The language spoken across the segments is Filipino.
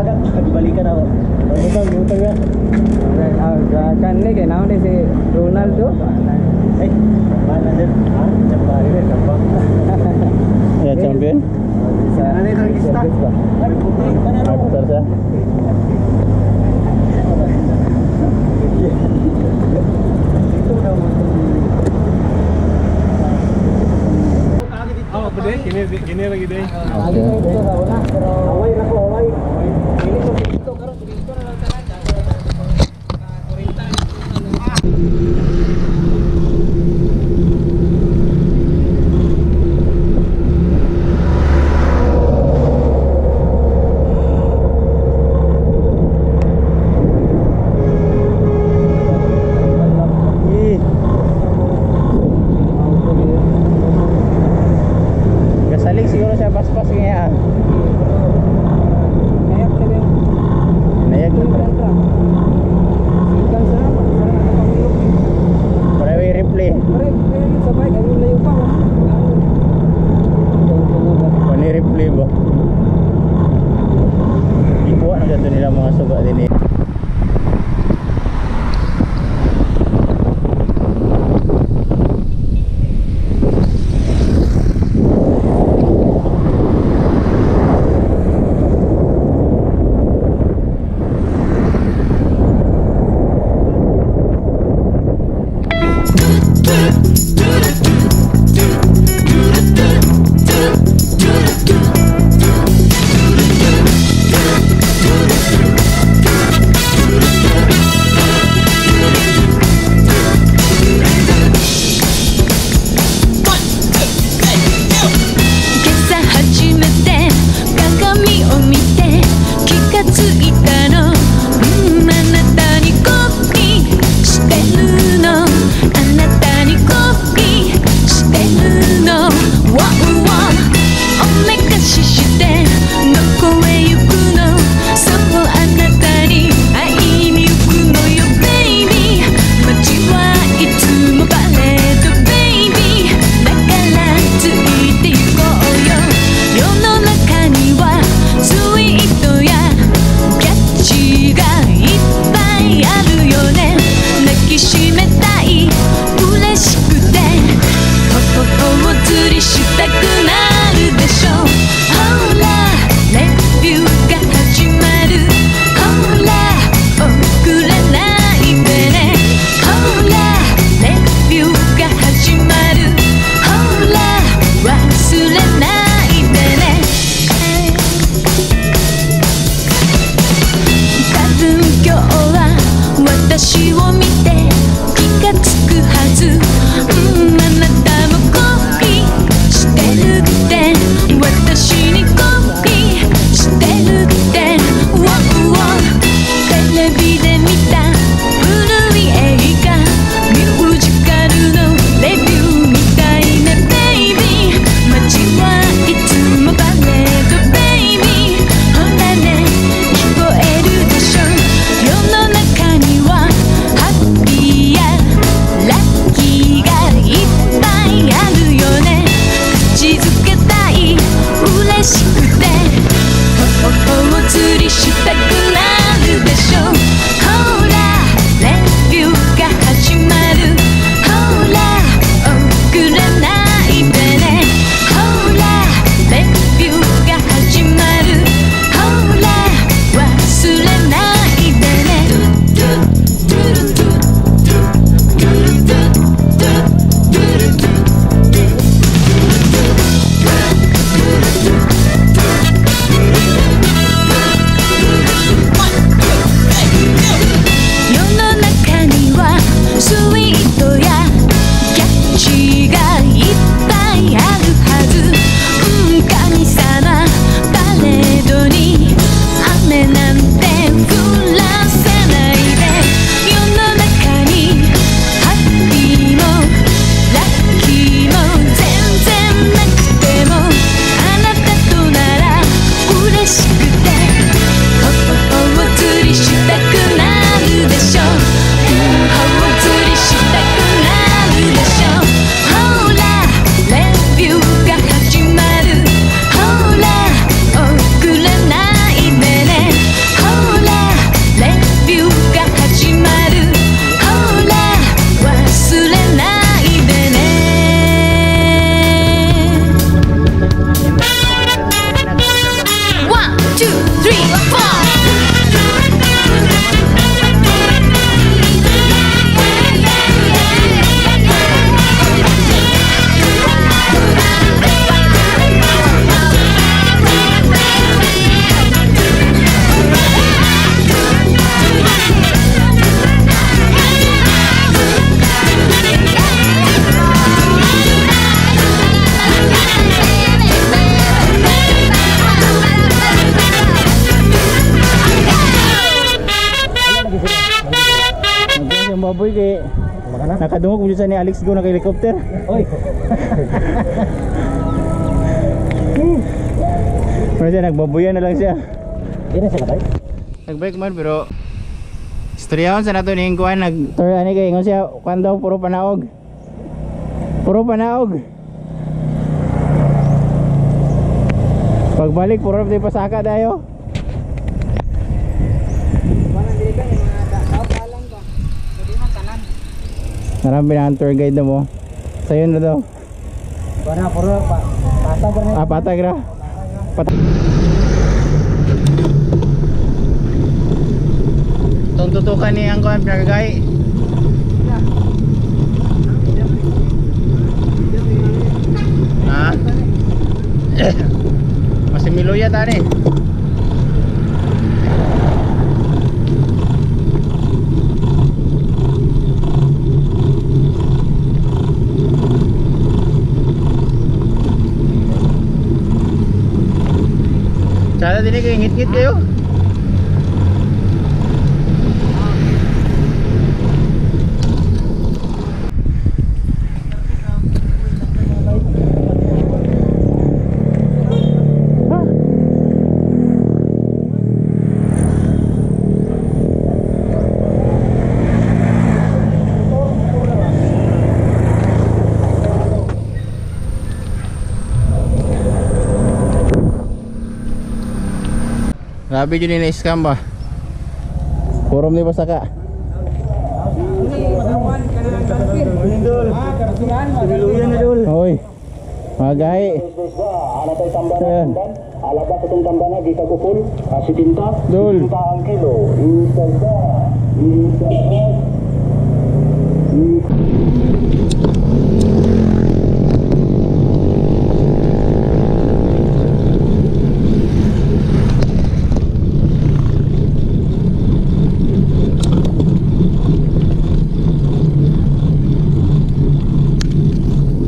dagat, balikan ako. Utang ya. Kan ni kay naon ni si Ronaldo. Eh, mana din? Ah, champion ni champion. Ya champion. Sana ni terkista. Betul sah. Oh, pwede? Kini lagi deh. Away na ko, away. Gasaling siguro siya pas-pas ngayon. Nayak na ba? Parewi replay. Pani replay ba? Ibuan na ganito nila mga suga din eh. kay nakadungog mo sa ni Alex Go naka helicopter. Oy. Pero siya nagbabuyan na lang siya. Hindi na siya nakay. Nagbike man pero istoryahan sa nato ning kuan nag-tour ani kay ingon siya kuan daw puro panaog. Puro panaog. Pagbalik puro di pasaka dayo. Marami na ang tour guide na mo. Sa'yo na daw. Para puro patag na. Patag na. Itong tutukan ni ang kuhan pinagagay. Ha? Masih miluya tani. Sana din kayo ngit-ngit kayo. Grabe yun na scam ba? Forum ni pasaka. Hoy. Magay. Alabas itong tambana di kagupol, kasi tinta, Dul. tinta ang kilo.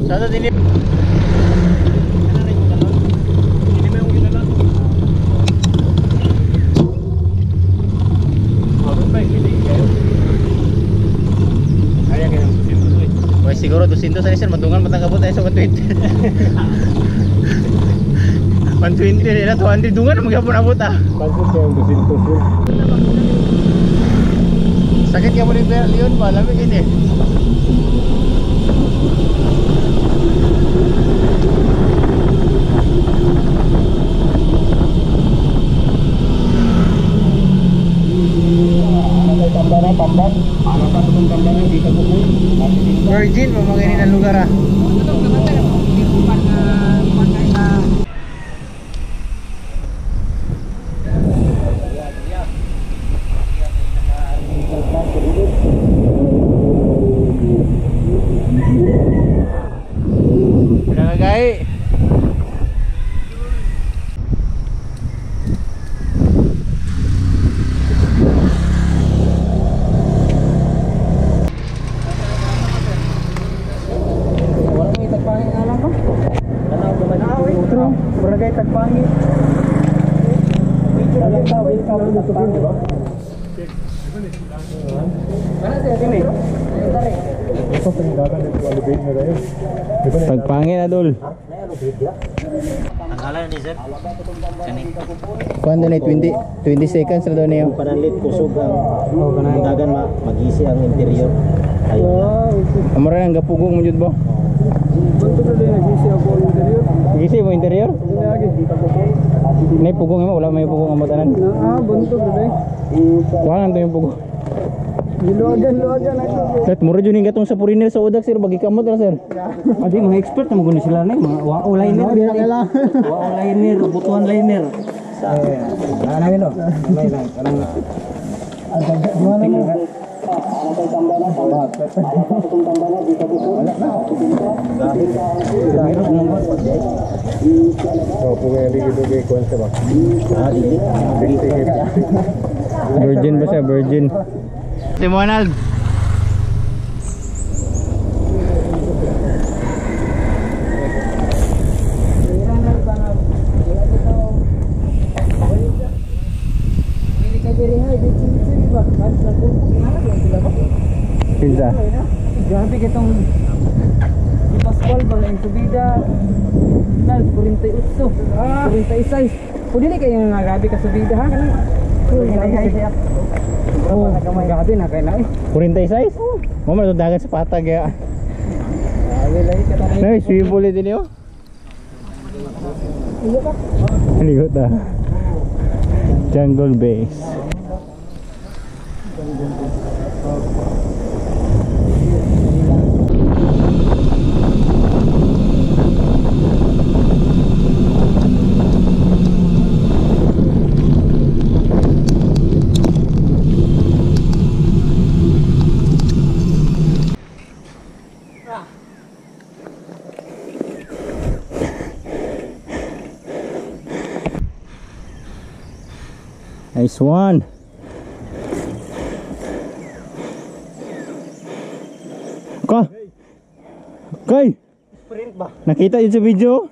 Sana din siguro 200 sa sir, matungan matangabot tayo sa 120. 120 nila, 200 dungan maghapon abot ah. Pagod kayo 200 yun. Sakit ka mo ni Leon ba? Lamig ini. Virgin mo mga ini ng lugar ah. Pinagagay. Barangay Tagpangi. Tagpangi na dul. Ang kala ni sir. Kani. Kuan din 20 seconds na daw niyo. Panalit kusog ang dagan magisi ang interior. Ayun. Amara nang gapugong mo jud ba? Bunto na din nagisi ako interior. Gisi mo interior? Lagi. Nay pugong mo wala may pugong ang batanan. Bunto na din. Kuha lang yung pugong. Luagan ako. Sir, mura jud ning gatong sa foreigner sa udak sir bagi kamot ra sir. Adi mga expert na maguni sila na mga wao liner. Wao liner, butuan liner. Ano yun o? May lang. Virgin ba siya? Virgin. Timonald. Pinsa. Grabe kitong di Pascual ba ang subida. Nal 48. 46. Pwede ni kayo nga grabe ka subida ha. Oh, grabe na kay na eh. 46? Mo man dagan sa patag ya. Grabe lay ka ta. Nay, swimming pool din yo. Ligot ta. Jungle Base. Nice one. Okay. Sprint ba? Nakita yun sa video?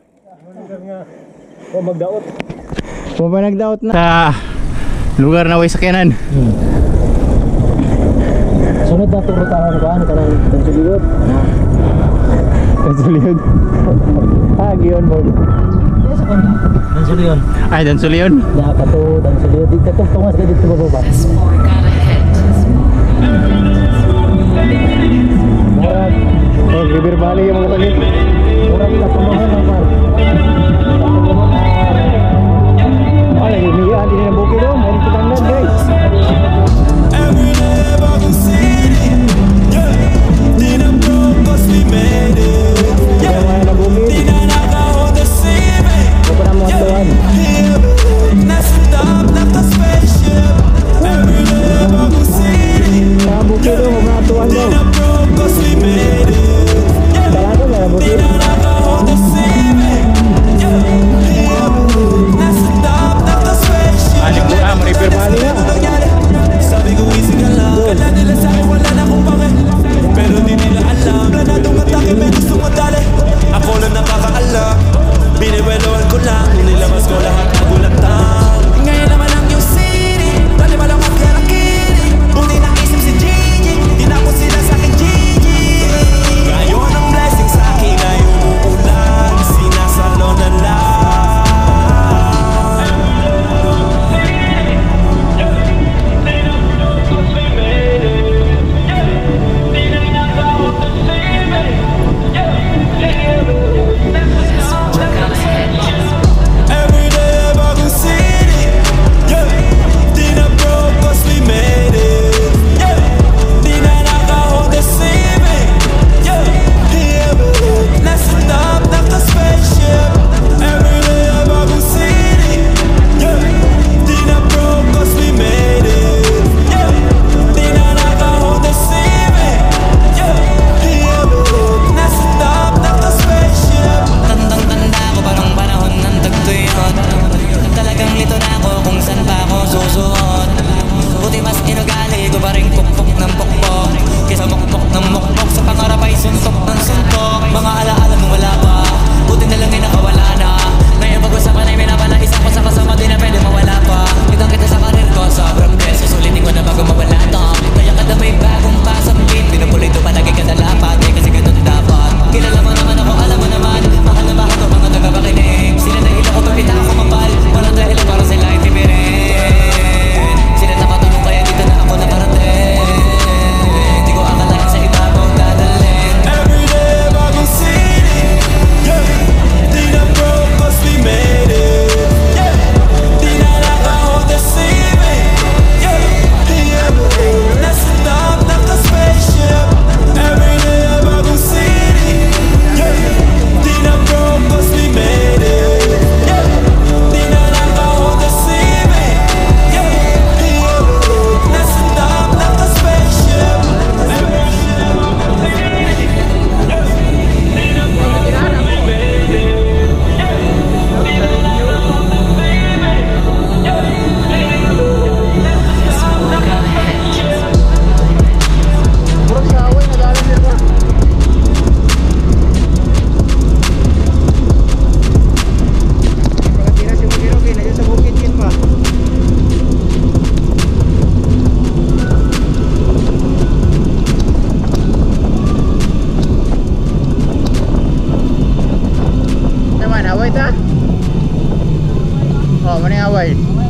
O magdaot. O ba nagdaot na? Sa lugar na way sakyanan. Sunod na turutahan ko ano kanang tansuliwot. Dansulion. Gion board. Yes ako na. Tansuliyon. Ay, Dansulion. Ya kato tansuliwot dito to tungas ka dito baba. Oh, River Valley yung mga palit. Murag ka tumuhan ng par. Oh, lagi niya din ang bukid oh. Meron kitanglan guys. Bukid oh, mga tuwan daw. Talaga na bukid. Oh, mani away.